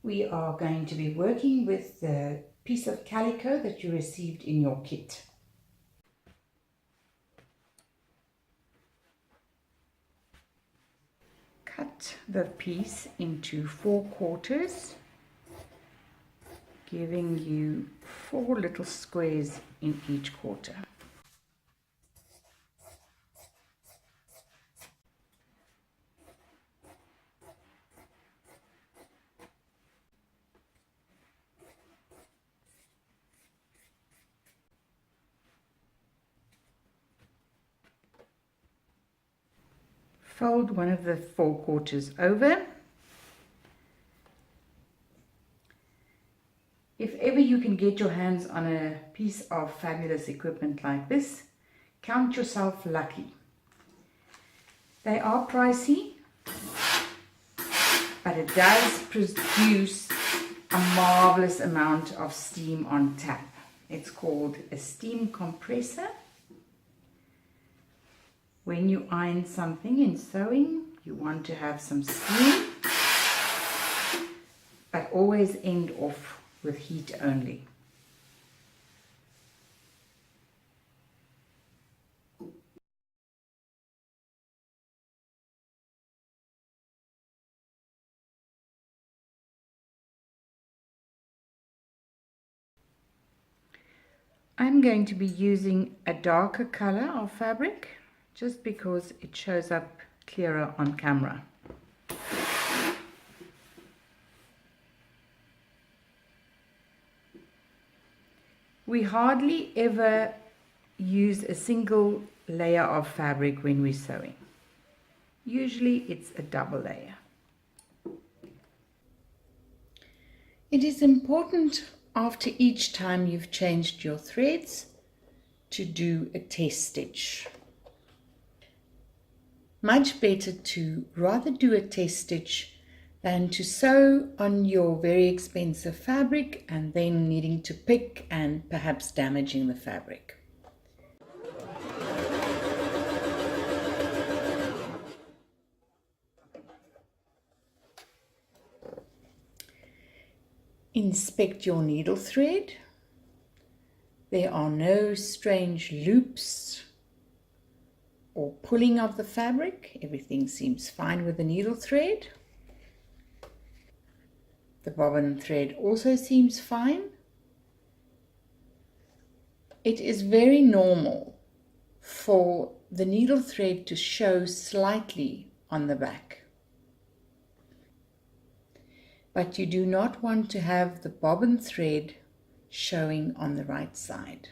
We are going to be working with the piece of calico that you received in your kit. Cut the piece into 4/4, giving you 4 little squares in each quarter. Fold one of the 4/4 over. If ever you can get your hands on a piece of fabulous equipment like this, count yourself lucky. They are pricey, but it does produce a marvelous amount of steam on tap. It's called a steam compressor. When you iron something in sewing, you want to have some steam, but always end off with heat only. I'm going to be using a darker color of fabric just because it shows up clearer on camera. We hardly ever use a single layer of fabric when we're sewing. Usually it's a double layer. It is important after each time you've changed your threads to do a test stitch. Much better to rather do a test stitch than to sew on your very expensive fabric and then needing to pick and perhaps damaging the fabric. Inspect your needle thread. There are no strange loops or pulling of the fabric. Everything seems fine with the needle thread. The bobbin thread also seems fine. It is very normal for the needle thread to show slightly on the back, but you do not want to have the bobbin thread showing on the right side.